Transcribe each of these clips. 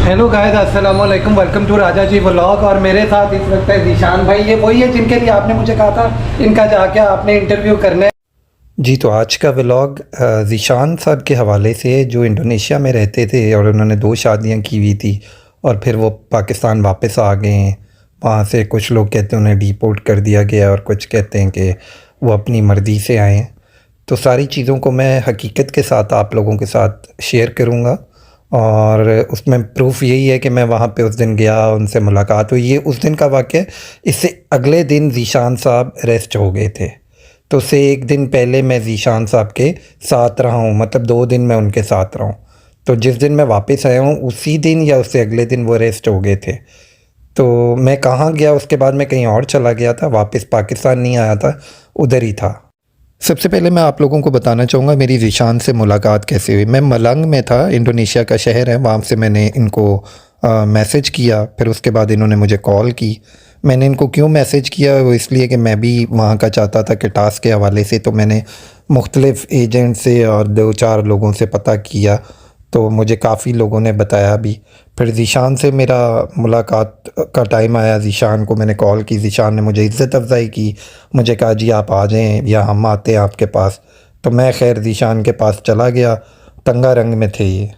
Hello guys, अस्सलाम वालेकुम। Welcome to Raja ji vlog. और मेरे साथ इस वक्त है ज़ीशान भाई। ये वही है जिनके लिए आपने मुझे कहा था इनका जाके आपने इंटरव्यू करना है। जी, तो आज का व्लॉग ज़ीशान साहब के हवाले से, जो इंडोनेशिया में रहते थे और उन्होंने 2 शादियां की हुई थी और फिर वो पाकिस्तान वापस आ गए हैं। वहाँ से कुछ लोग कहते हैं उन्हें डिपोर्ट कर दिया गया और कुछ कहते हैं कि वो अपनी मर्ज़ी से आए हैं। तो सारी चीज़ों को मैं हकीकत के साथ आप लोगों के साथ शेयर करूँगा। और उसमें प्रूफ यही है कि मैं वहाँ पे उस दिन गया, उनसे मुलाकात हुई। ये उस दिन का वाक़या। इससे अगले दिन ज़ीशान साहब अरेस्ट हो गए थे। तो उससे एक दिन पहले मैं ज़ीशान साहब के साथ रहा हूँ, मतलब 2 दिन मैं उनके साथ रहा हूँ। तो जिस दिन मैं वापस आया हूँ उसी दिन या उससे अगले दिन वो अरेस्ट हो गए थे। तो मैं कहाँ गया उसके बाद मैं कहीं और चला गया था, वापस पाकिस्तान नहीं आया था, उधर ही था। सबसे पहले मैं आप लोगों को बताना चाहूँगा मेरी ज़ीशान से मुलाकात कैसे हुई। मैं मलंग में था, इंडोनेशिया का शहर है, वहाँ से मैंने इनको मैसेज किया। फिर उसके बाद इन्होंने मुझे कॉल की। मैंने इनको क्यों मैसेज किया, वो इसलिए कि मैं भी वहाँ का चाहता था कि टास्क के हवाले से। तो मैंने मुख्तलिफ़ एजेंट से और 2-4 लोगों से पता किया, तो मुझे काफ़ी लोगों ने बताया भी। फिर ज़ीशान से मेरा मुलाकात का टाइम आया, ज़ीशान को मैंने कॉल की। ज़ीशान ने मुझे इज़्ज़त अफ़ज़ाई की, मुझे कहा जी आप आ जाएँ या हम आते हैं आपके पास। तो मैं खैर ज़ीशान के पास चला गया। तंगा रंग में थे ये।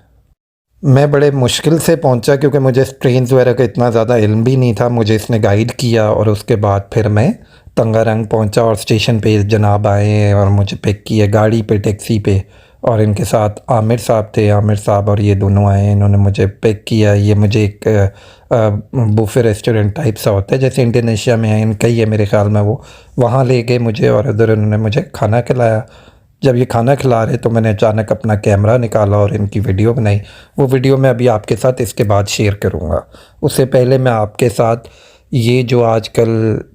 मैं बड़े मुश्किल से पहुंचा क्योंकि मुझे ट्रेन्स वगैरह का इतना ज़्यादा इल्म भी नहीं था। मुझे इसने गाइड किया और उसके बाद फिर मैं तंगा रंग पहुंचा और स्टेशन पे जनाब आए और मुझे पिक किया गाड़ी पे, टैक्सी पे। और इनके साथ आमिर साहब थे, आमिर साहब और ये दोनों आए, इन्होंने मुझे पिक किया। ये मुझे एक बुफे रेस्टोरेंट टाइप सा होता है जैसे इंडोनेशिया में है, इनका ही है मेरे ख़्याल में। वो वहाँ ले गए मुझे और उधर उन्होंने मुझे खाना खिलाया। जब ये खाना खिला रहे तो मैंने अचानक अपना कैमरा निकाला और इनकी वीडियो बनाई। वो वीडियो मैं अभी आपके साथ इसके बाद शेयर करूँगा। उससे पहले मैं आपके साथ ये जो आजकल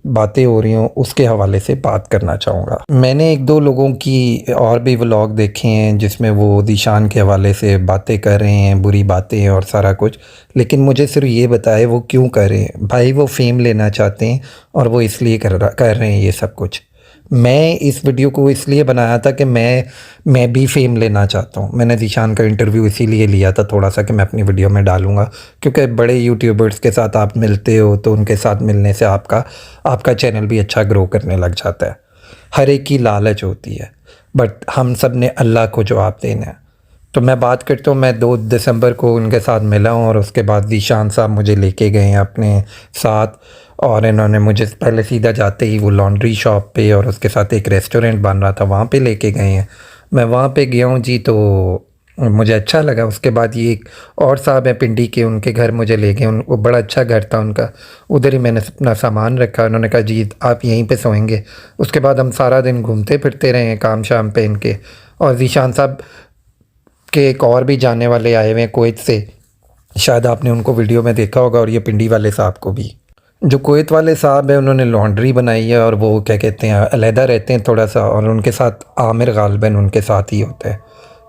बातें हो रही हों उसके हवाले से बात करना चाहूँगा। मैंने 1-2 लोगों की और भी व्लॉग देखे हैं जिसमें वो ज़ीशान के हवाले से बातें कर रहे हैं, बुरी बातें और सारा कुछ। लेकिन मुझे सिर्फ ये बताए वो क्यों कर रहे हैं। भाई वो फ़ेम लेना चाहते हैं और वो इसलिए कर रहे हैं ये सब कुछ। मैं इस वीडियो को इसलिए बनाया था कि मैं भी फ़ेम लेना चाहता हूँ। मैंने ज़ीशान का इंटरव्यू इसीलिए लिया था थोड़ा सा कि मैं अपनी वीडियो में डालूँगा, क्योंकि बड़े यूट्यूबर्स के साथ आप मिलते हो तो उनके साथ मिलने से आपका चैनल भी अच्छा ग्रो करने लग जाता है। हर एक की लालच होती है, बट हम सब ने अल्लाह को जवाब देना है। तो मैं बात करता हूँ, मैं 2 दिसंबर को उनके साथ मिला हूँ और उसके बाद ज़ीशान साहब मुझे लेके गए हैं अपने साथ। और इन्होंने मुझे पहले सीधा जाते ही वो लॉन्ड्री शॉप पे और उसके साथ एक रेस्टोरेंट बन रहा था वहाँ पे लेके गए हैं। मैं वहाँ पे गया हूँ जी, तो मुझे अच्छा लगा। उसके बाद ये एक और साहब हैं पिंडी के, उनके घर मुझे ले गए। वो बड़ा अच्छा घर था उनका, उधर ही मैंने अपना सामान रखा। उन्होंने कहा जी आप यहीं पे सोएंगे। उसके बाद हम सारा दिन घूमते फिरते रहे हैं काम शाम पे इनके। और ज़ीशान साहब के एक और भी जाने वाले आए हुए हैं कुवैत से, शायद आपने उनको वीडियो में देखा होगा। और ये पिंडी वाले साहब को भी, जो कुवैत वाले साहब हैं, उन्होंने लॉन्ड्री बनाई है और वो क्या कहते हैं अलहदा रहते हैं थोड़ा सा। और उनके साथ आमिर गालिबन उनके साथ ही होता है।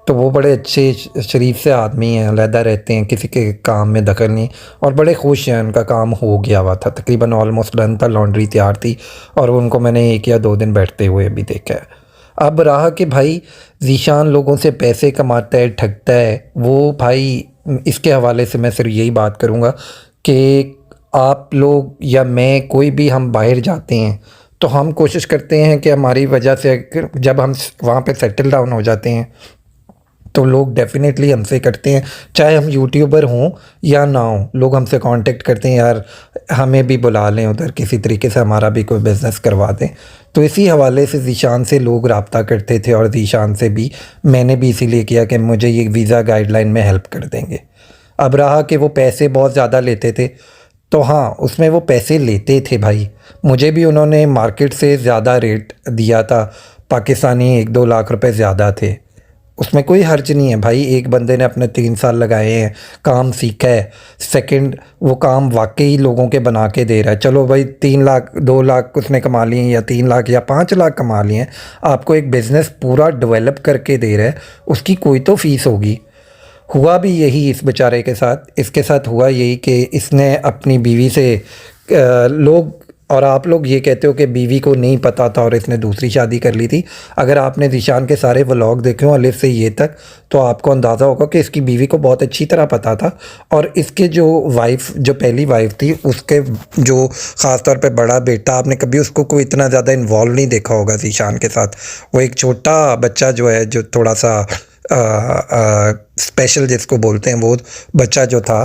तो वो बड़े अच्छे शरीफ से आदमी हैं, अलहदा रहते हैं, किसी के काम में दखल नहीं और बड़े खुश हैं। उनका काम हो गया हुआ था, तकरीबन ऑलमोस्ट डन था, लॉन्ड्री तैयार थी। और उनको मैंने 1 या 2 दिन बैठते हुए भी देखा है। अब रहा कि भाई ज़ीशान लोगों से पैसे कमाता है, ठगता है वो। भाई इसके हवाले से मैं सिर्फ यही बात करूँगा कि आप लोग या मैं, कोई भी हम बाहर जाते हैं तो हम कोशिश करते हैं कि हमारी वजह से जब हम वहाँ पे सेटल डाउन हो जाते हैं तो लोग डेफ़िनेटली हमसे करते हैं, चाहे हम यूट्यूबर हों या ना हों, लोग हमसे कांटेक्ट करते हैं यार हमें भी बुला लें उधर, किसी तरीके से हमारा भी कोई बिज़नेस करवा दें। तो इसी हवाले से ज़ीशान से लोग रब्ता करते थे और ज़ीशान से भी मैंने भी इसीलिए किया कि मुझे ये वीज़ा गाइडलाइन में हेल्प कर देंगे। अब रहा कि वो पैसे बहुत ज़्यादा लेते थे, तो हाँ उसमें वो पैसे लेते थे भाई। मुझे भी उन्होंने मार्केट से ज़्यादा रेट दिया था, पाकिस्तानी 1-2 लाख रुपए ज़्यादा थे। उसमें कोई हर्ज नहीं है भाई। एक बंदे ने अपने 3 साल लगाए हैं, काम सीखा है। सेकंड, वो काम वाकई लोगों के बना के दे रहा है। चलो भाई 3 लाख 2 लाख उसने कमा लिए या 3 लाख या 5 लाख कमा लिए हैं, आपको एक बिज़नेस पूरा डेवलप करके दे रहा है, उसकी कोई तो फ़ीस होगी। हुआ भी यही इस बेचारे के साथ। इसके साथ हुआ यही कि इसने अपनी बीवी से लोग और आप लोग ये कहते हो कि बीवी को नहीं पता था और इसने दूसरी शादी कर ली थी। अगर आपने ज़ीशान के सारे व्लॉग देखे हो अलिफ से ये तक, तो आपको अंदाज़ा होगा कि इसकी बीवी को बहुत अच्छी तरह पता था। और इसके जो वाइफ, जो पहली वाइफ थी, उसके जो ख़ास तौर पे बड़ा बेटा, आपने कभी उसको कोई इतना ज़्यादा इन्वॉल्व नहीं देखा होगा ज़ीशान के साथ। वो एक छोटा बच्चा जो है, जो थोड़ा सा स्पेशल जिसको बोलते हैं, वो बच्चा जो था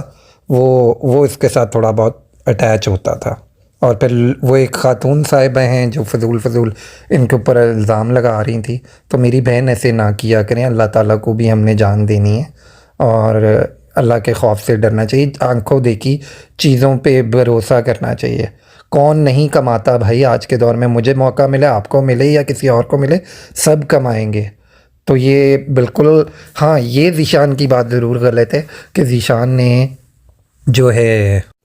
वो इसके साथ थोड़ा बहुत अटैच होता था। और फिर वो एक ख़ातून साहिबा हैं जो फ़जूल इनके ऊपर इल्ज़ाम लगा रही थी। तो मेरी बहन ऐसे ना किया करें, अल्लाह ताला को भी हमने जान देनी है और अल्लाह के खौफ से डरना चाहिए। आंखों देखी चीज़ों पे भरोसा करना चाहिए। कौन नहीं कमाता भाई आज के दौर में? मुझे मौका मिले, आपको मिले या किसी और को मिले, सब कमाएंगे। तो ये बिल्कुल, हाँ, ये ज़ीशान की बात ज़रूर गलत है कि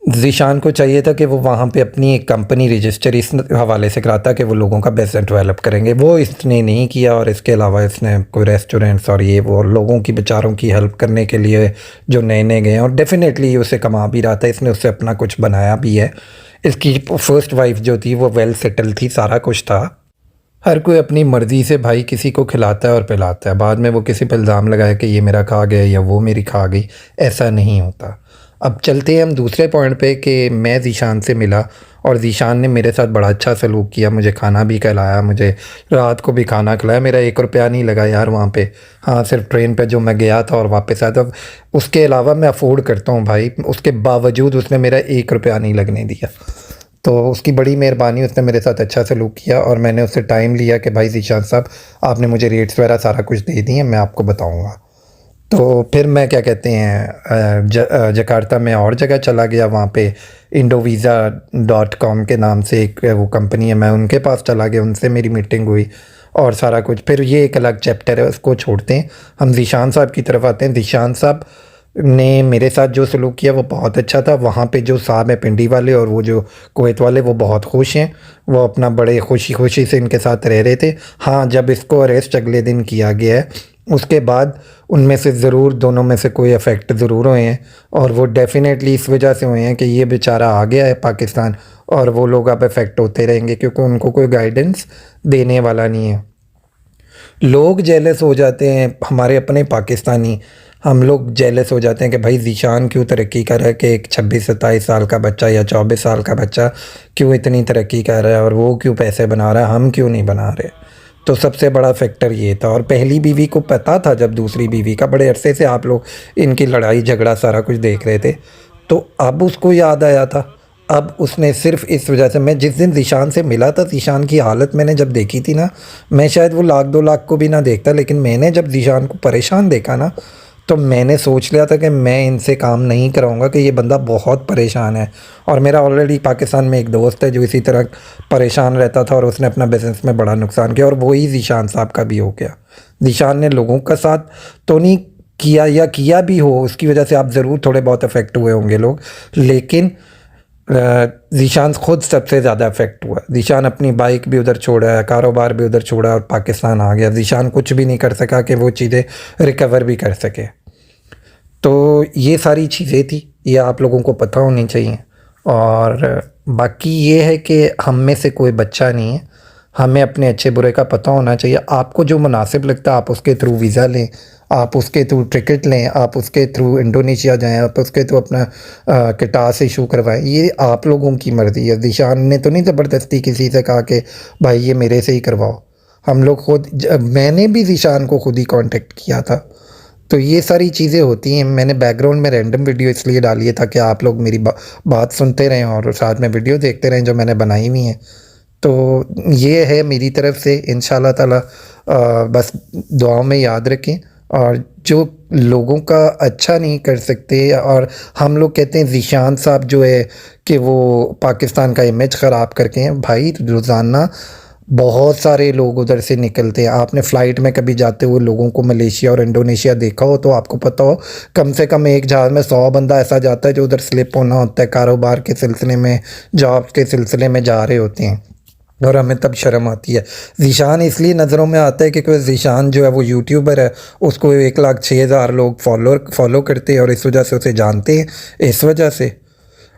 ज़ीशान को चाहिए था कि वो वहाँ पे अपनी एक कंपनी रजिस्टर इस हवाले से कराता कि वो लोगों का बिज़नेस डेवलप करेंगे। वो इसने नहीं किया। और इसके अलावा इसने कोई रेस्टोरेंट्स और ये वो लोगों की, बेचारों की हेल्प करने के लिए जो नए नए गए हैं, और डेफिनेटली ये उसे कमा भी रहा था, इसने उससे अपना कुछ बनाया भी है। इसकी फर्स्ट वाइफ जो थी वो वेल सेटल थी, सारा कुछ था। हर कोई अपनी मर्ज़ी से भाई किसी को खिलाता है और पिलाता है। बाद में वो किसी पर इल्ज़ाम लगाए कि ये मेरा खा गया या वो मेरी खा गई, ऐसा नहीं होता। अब चलते हैं हम दूसरे पॉइंट पे कि मैं ज़ीशान से मिला और ज़ीशान ने मेरे साथ बड़ा अच्छा सलूक किया। मुझे खाना भी खिलाया, मुझे रात को भी खाना खिलाया। मेरा 1 रुपया नहीं लगा यार वहाँ पे। हाँ, सिर्फ ट्रेन पे जो मैं गया था और वापस आया था, उसके अलावा मैं अफोर्ड करता हूँ भाई, उसके बावजूद उसने मेरा 1 रुपया नहीं लगने दिया। तो उसकी बड़ी मेहरबानी, उसने मेरे साथ अच्छा सलूक किया। और मैंने उससे टाइम लिया कि भाई ज़ीशान साहब, आपने मुझे रेट्स वगैरह सारा कुछ दे दिए, मैं आपको बताऊँगा। तो फिर मैं क्या कहते हैं जकार्ता में और जगह चला गया। वहाँ पे indoviza.com के नाम से एक वो कंपनी है, मैं उनके पास चला गया, उनसे मेरी मीटिंग हुई और सारा कुछ। फिर ये एक अलग चैप्टर है, उसको छोड़ते हैं, हम ज़ीशान साहब की तरफ आते हैं। ज़ीशान साहब ने मेरे साथ जो सलूक किया वो बहुत अच्छा था। वहाँ पे जो साहब हैं पिंडी वाले और वो जो कुवैत वाले, वो बहुत खुश हैं। वो अपना बड़े खुशी से इनके साथ रह रहे थे। हाँ, जब इसको अरेस्ट अगले दिन किया गया है, उसके बाद उनमें से ज़रूर, दोनों में से कोई इफ़ेक्ट ज़रूर हुए हैं। और वो डेफ़िनेटली इस वजह से हुए हैं कि ये बेचारा आ गया है पाकिस्तान, और वो लोग अब इफ़ेक्ट होते रहेंगे क्योंकि उनको कोई गाइडेंस देने वाला नहीं है। लोग जेलस हो जाते हैं, हमारे अपने पाकिस्तानी, हम लोग जेलस हो जाते हैं कि भाई ज़ीशान क्यों तरक्की कर रहा है, कि एक 26-27 साल का बच्चा या 24 साल का बच्चा क्यों इतनी तरक्की कर रहा है और वो क्यों पैसे बना रहा है, हम क्यों नहीं बना रहे। तो सबसे बड़ा फैक्टर ये था। और पहली बीवी को पता था, जब दूसरी बीवी का, बड़े अरसे से आप लोग इनकी लड़ाई झगड़ा सारा कुछ देख रहे थे, तो अब उसको याद आया था। अब उसने सिर्फ इस वजह से, मैं जिस दिन ज़ीशान से मिला था, ज़ीशान की हालत मैंने जब देखी थी ना, मैं शायद वो 1-2 लाख को भी ना देखता, लेकिन मैंने जब ज़ीशान को परेशान देखा ना, तो मैंने सोच लिया था कि मैं इनसे काम नहीं कराऊंगा, कि ये बंदा बहुत परेशान है। और मेरा ऑलरेडी पाकिस्तान में एक दोस्त है जो इसी तरह परेशान रहता था और उसने अपना बिज़नेस में बड़ा नुकसान किया, और वही ज़ीशान साहब का भी हो गया। ज़ीशान ने लोगों का साथ तो नहीं किया, या किया भी हो, उसकी वजह से आप ज़रूर थोड़े बहुत अफेक्ट हुए होंगे लोग, लेकिन ज़ीशान खुद सबसे ज़्यादा इफ़ेक्ट हुआ। ज़ीशान अपनी बाइक भी उधर छोड़ा है, कारोबार भी उधर छोड़ा और पाकिस्तान आ गया। ज़ीशान कुछ भी नहीं कर सका कि वो चीज़ें रिकवर भी कर सके। तो ये सारी चीज़ें थी, ये आप लोगों को पता होनी चाहिए। और बाकी ये है कि हम में से कोई बच्चा नहीं है, हमें अपने अच्छे बुरे का पता होना चाहिए। आपको जो मुनासिब लगता है आप उसके थ्रू वीज़ा लें, आप उसके थ्रू टिकट लें, आप उसके थ्रू इंडोनेशिया जाएं, आप उसके थ्रू अपना किटास इशू करवाएं। ये आप लोगों की मर्ज़ी है। ज़ीशान ने तो नहीं ज़बरदस्ती किसी से कहा कि भाई ये मेरे से ही करवाओ। हम लोग खुद, मैंने भी ज़ीशान को खुद ही कांटेक्ट किया था। तो ये सारी चीज़ें होती हैं। मैंने बैकग्राउंड में रैंडम वीडियो इसलिए डाली है ताकि आप लोग मेरी बात सुनते रहें और साथ में वीडियो देखते रहें जो मैंने बनाई हुई हैं। तो ये है मेरी तरफ से, इंशाल्लाह ताला बस दुआओं में याद रखें। और जो लोगों का अच्छा नहीं कर सकते, और हम लोग कहते हैं ज़ीशान साहब जो है कि वो पाकिस्तान का इमेज ख़राब करके हैं, भाई रोज़ाना बहुत सारे लोग उधर से निकलते हैं। आपने फ़्लाइट में कभी जाते हुए लोगों को मलेशिया और इंडोनेशिया देखा हो तो आपको पता हो, कम से कम एक जहाज़ में 100 बंदा ऐसा जाता है जो उधर स्लिप होना होता है, कारोबार के सिलसिले में, जॉब के सिलसिले में जा रहे होते हैं, और हमें तब शर्म आती है। ज़ीशान इसलिए नज़रों में आता है क्योंकि ज़ीशान जो है वो यूट्यूबर है, उसको 1,06,000 लोग फॉलो करते हैं और इस वजह से उसे जानते हैं, इस वजह से।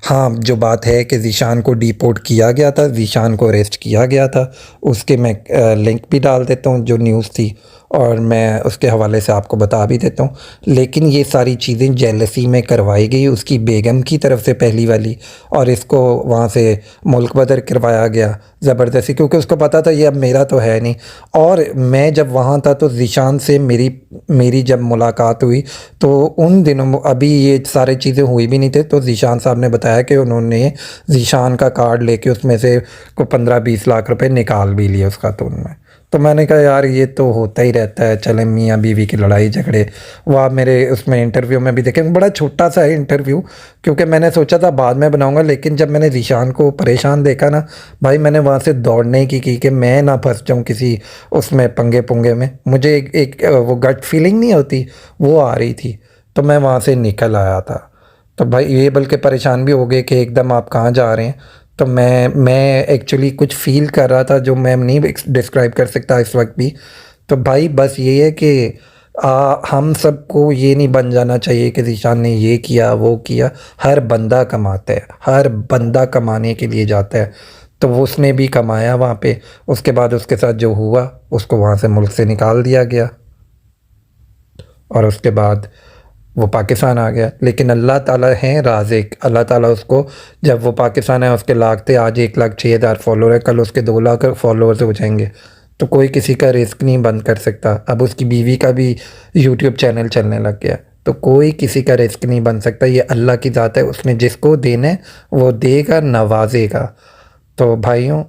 हाँ, जो बात है कि ज़ीशान को डिपोर्ट किया गया था, ज़ीशान को अरेस्ट किया गया था, उसके मैं लिंक भी डाल देता हूँ जो न्यूज़ थी, और मैं उसके हवाले से आपको बता भी देता हूँ। लेकिन ये सारी चीज़ें जेलसी में करवाई गई उसकी बेगम की तरफ से पहली वाली, और इसको वहाँ से मुल्क बदर करवाया गया ज़बरदस्ती, क्योंकि उसको पता था ये अब मेरा तो है नहीं। और मैं जब वहाँ था तो ज़ीशान से मेरी जब मुलाकात हुई तो उन दिनों अभी ये सारी चीज़ें हुई भी नहीं थे, तो ज़ीशान साहब ने बताया कि उन्होंने ज़ीशान का कार्ड लेके उसमें से को 15-20 लाख रुपए निकाल भी लिए उस खातून में। तो मैंने कहा यार ये तो होता ही रहता है, चले मियाँ बीवी की लड़ाई झगड़े। वो आप मेरे उसमें इंटरव्यू में भी देखें, बड़ा छोटा सा है इंटरव्यू, क्योंकि मैंने सोचा था बाद में बनाऊंगा, लेकिन जब मैंने ज़ीशान को परेशान देखा ना भाई, मैंने वहाँ से दौड़ने की कि मैं ना फंस जाऊँ किसी उसमें पंगे पुंगे में। मुझे एक वो गट फीलिंग नहीं होती, वो आ रही थी, तो मैं वहाँ से निकल आया था। तो भाई ये बल्कि परेशान भी हो गए कि एकदम आप कहाँ जा रहे हैं। तो मैं एक्चुअली कुछ फ़ील कर रहा था जो मैं नहीं डिस्क्राइब कर सकता इस वक्त भी। तो भाई बस ये है कि हम सबको ये नहीं बन जाना चाहिए कि ज़ीशान ने ये किया वो किया। हर बंदा कमाता है, हर बंदा कमाने के लिए जाता है, तो वो उसने भी कमाया वहाँ पे। उसके बाद उसके साथ जो हुआ उसको वहाँ से मुल्क से निकाल दिया गया, और उसके बाद वो पाकिस्तान आ गया। लेकिन अल्लाह ताला है राज़िक, अल्लाह ताला उसको, जब वो पाकिस्तान है उसके लाख थे, आज 1,06,000 फॉलोअर है, कल उसके 2 लाख फॉलोअर्स हो जाएंगे। तो कोई किसी का रिस्क नहीं बंद कर सकता। अब उसकी बीवी का भी यूट्यूब चैनल चलने लग गया, तो कोई किसी का रिस्क नहीं बन सकता। ये अल्लाह की ज़ात है, उसने जिसको देना है वो देगा, नवाजेगा। तो भाइयों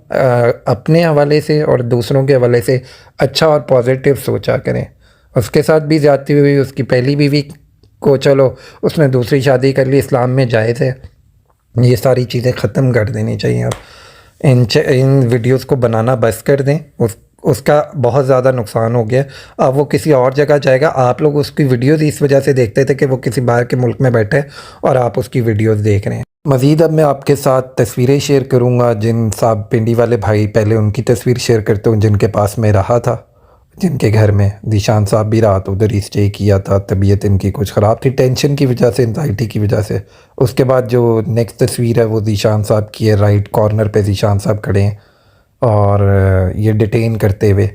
अपने हवाले से और दूसरों के हवाले से अच्छा और पॉजिटिव सोचा करें। उसके साथ भी ज़्यादती हुई, उसकी पहली बीवी को चलो उसने दूसरी शादी कर ली, इस्लाम में जायज़ है। ये सारी चीज़ें ख़त्म कर देनी चाहिए। अब इन वीडियोस को बनाना बस कर दें, उसका बहुत ज़्यादा नुकसान हो गया। अब वो किसी और जगह जाएगा। आप लोग उसकी वीडियोस इस वजह से देखते थे कि वो किसी बाहर के मुल्क में बैठे और आप उसकी वीडियोस देख रहे हैं। मज़ीद अब मैं आपके साथ तस्वीरें शेयर करूँगा, जिन साहब पिंडी वाले भाई, पहले उनकी तस्वीर शेयर करता हूँ जिनके पास मैं रहा था, जिनके घर में ज़ीशान साहब भी रात उधर ही स्टे किया था। तबीयत इनकी कुछ ख़राब थी, टेंशन की वजह से, एंजाइटी की वजह से। उसके बाद जो नेक्स्ट तस्वीर है वो ज़ीशान साहब की है। राइट कॉर्नर पे ज़ीशान साहब खड़े हैं और ये डिटेन करते हुए।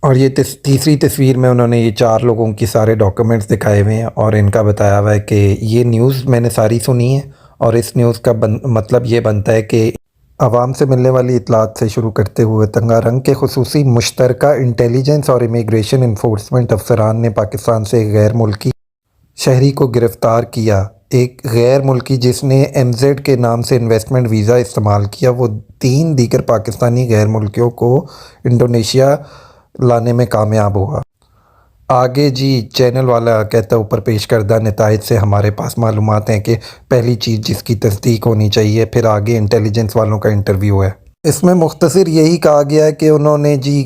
और ये तीसरी तस्वीर में उन्होंने ये 4 लोगों की सारे डॉक्यूमेंट्स दिखाए हुए हैं और इनका बताया हुआ है कि ये न्यूज़ मैंने सारी सुनी है, और इस न्यूज़ का मतलब ये बनता है कि आवाम से मिलने वाली इतलात से शुरू करते हुए तंगारंग के खुसूसी मुश्तरका इंटेलिजेंस और इमिग्रेशन इन्फोर्समेंट अफसरान ने पाकिस्तान से एक गैर मुल्की शहरी को गिरफ़्तार किया। एक गैर मुल्की जिसने MZ के नाम से इन्वेस्टमेंट वीज़ा इस्तेमाल किया, वो 3 दीगर पाकिस्तानी गैर मुल्कियों को इंडोनेशिया लाने में कामयाब हुआ। आगे जी चैनल वाला कहता है, ऊपर पेश करदा नताइज से हमारे पास मालूमात हैं कि पहली चीज़ जिसकी तस्दीक होनी चाहिए, फिर आगे इंटेलिजेंस वालों का इंटरव्यू है। इसमें मुख्तसर यही कहा गया है कि उन्होंने जी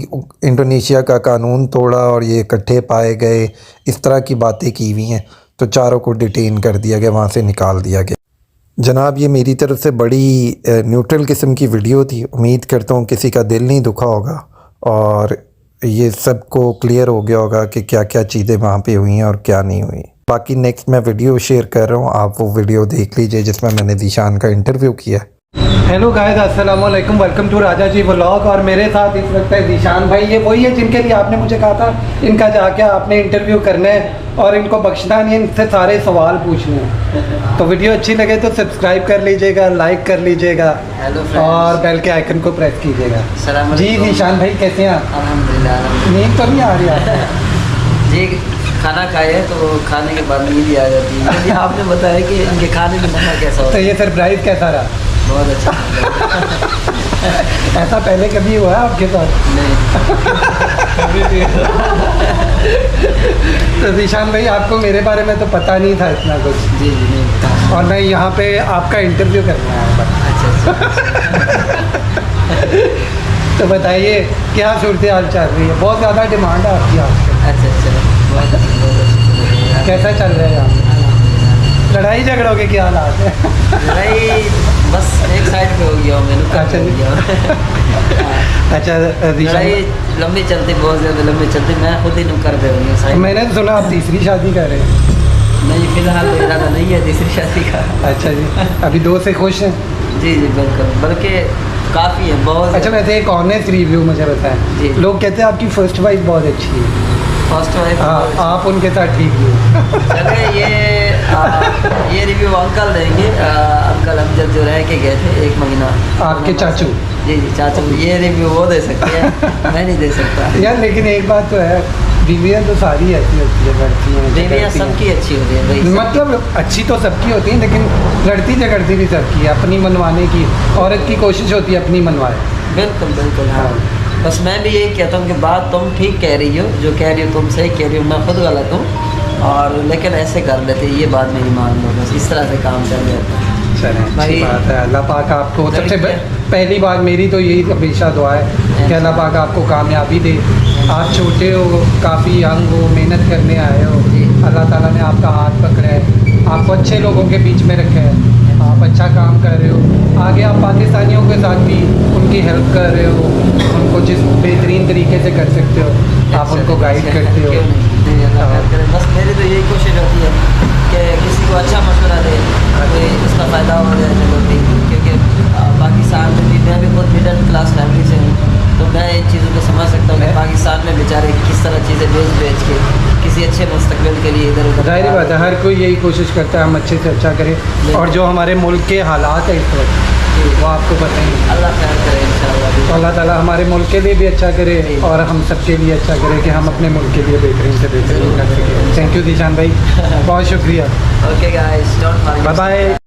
इंडोनेशिया का कानून तोड़ा और ये इकट्ठे पाए गए, इस तरह की बातें की हुई हैं। तो चारों को डिटेन कर दिया गया, वहाँ से निकाल दिया गया। जनाब ये मेरी तरफ से बड़ी न्यूट्रल किस्म की वीडियो थी। उम्मीद करता हूँ किसी का दिल नहीं दुखा होगा और ये सबको क्लियर हो गया होगा कि क्या क्या चीज़ें वहाँ पे हुई हैं और क्या नहीं हुई। बाकी नेक्स्ट मैं वीडियो शेयर कर रहा हूँ, आप वो वीडियो देख लीजिए जिसमें मैंने ज़ीशान का इंटरव्यू किया। हेलो गाइस, अस्सलाम वालेकुम, welcome to Raja ji vlog. और मेरे साथ इस वक्त है ज़ीशान भाई। ये वही है जिनके लिए आपने मुझे कहा था इनका जाके आपने इंटरव्यू करना है और इनको बख्शना नहीं, इनसे सारे सवाल पूछने हैं। तो वीडियो अच्छी लगे तो सब्सक्राइब कर लीजिएगा, लाइक कर लीजिएगा और बेल के आइकन को प्रेस कीजिएगा। जी ज़ीशान भाई कैसे हैं आप? अल्हम्दुलिल्लाह। नींद तो नहीं आ रही आपको? जी खाना खाए है तो खाने के बाद नींद ही आ जाती है। यदि आपने बताया कि इनके खाने में मज़ा कैसा होता तो है। ये सरप्राइज़ कैसा रहा? बहुत अच्छा। ऐसा पहले कभी हुआ है आपके साथ? नहीं। तो ज़ीशान भाई आपको मेरे बारे में तो पता नहीं था इतना कुछ। जी जी नहीं पता। और मैं यहाँ पे आपका इंटरव्यू करने आया था। अच्छा। तो बताइए क्या सूरत हाल चल रही है? बहुत ज़्यादा डिमांड है आपकी आजकल। अच्छा बहुत अच्छा। कैसा चल रहा है यहाँ? लड़ाई झगड़ों के क्या हालात है? लड़ाई बस एक साइड पे हो गया, मैंने अच्छा हो गया। अच्छा लड़ाई लंबी चलती, बहुत ज़्यादा लंबी चलती। मैं खुद ही नुकर पे हो गया साइड। मैंने तो सुना आप तीसरी शादी कर रहे हैं। नहीं, फिलहाल तो इरादा नहीं है तीसरी शादी का। अच्छा जी, अभी 2 से खुश हैं? जी जी बिल्कुल, बल्कि काफ़ी है, बहुत। अच्छा, वैसे एक ऑनेस्ट रिव्यू मुझे बताएं। जी। लोग कहते हैं आपकी फर्स्ट वाइफ बहुत अच्छी है। फर्स्ट वाइफ, हाँ, आप उनके साथ ठीक नहीं। चले ये रिव्यू अंकल देंगे। अंकल हम जब जो रह के गए थे 1 महीना। आपके चाचू? जी जी चाचू, ये रिव्यू वो दे सकते हैं, मैं नहीं दे सकता यार लेकिन एक बात तो है, बीवियाँ तो सारी ऐसी होती है, लड़ती हैं बीवियाँ सबकी अच्छी होती है भाई। मतलब अच्छी तो सबकी होती है, लेकिन लड़ती झगड़ती भी सबकी है। अपनी मनवाने की औरत की कोशिश होती है, अपनी मनवाए। बिल्कुल बिल्कुल हाँ। बस मैं भी यही कहता हूँ कि बात तुम ठीक कह रही हो, जो कह रही हो तुम सही कह रही हो, मैं खुद गलत हूँ। और लेकिन ऐसे कर लेते, ये बात मेरी मान लो, बस इस तरह से काम चल जाता है। चलें, अच्छी भाई, बात है। अल्लाह पाक आपको सबसे लड़की है। पहली बात मेरी तो यही हमेशा दुआ है कि अल्लाह पाक आपको कामयाबी दे। आप छोटे हो, काफ़ी यंग हो, मेहनत करने आए हो, अल्लाह ताला ने आपका हाथ पकड़ा है, आपको अच्छे लोगों के बीच में रखा है, आप अच्छा काम कर रहे हो। आगे आप पाकिस्तानियों के साथ भी उनकी हेल्प कर रहे हो, उनको जिस बेहतरीन तरीके से कर सकते हो आप उनको गाइड करते हो। क्यों नहीं, अल्लाह खैर करे। बस मेरी तो यही कोशिश होती है कि किसी को अच्छा मशवरा दे, कोई उसका फ़ायदा हो जाए, चलो ठीक है। क्योंकि पाकिस्तान में भी मैं भी बहुत मिडिल क्लास फैमिली से हूँ, तो मैं इन चीज़ों को समझ सकता हूँ कि पाकिस्तान में बेचारे किस तरह चीज़ें बेच के किसी अच्छे मुस्तकबिल के लिए इधर उधर। ज़ाहिर बात है, हर कोई यही कोशिश करता है हम अच्छे से अच्छा करें। और जो हमारे मुल्क के हालात है इस वक्त, वो आपको बताएंगे। अल्लाह खैर करे इंशाअल्लाह। तो अल्लाह ताला हमारे मुल्क के लिए भी अच्छा करे और हम सबके लिए अच्छा करे कि हम अपने मुल्क के लिए बेहतरीन से बेहतरीन कर सकें। थैंक यू जीशान भाई, बहुत शुक्रिया। Okay guys, don't forget. Bye bye.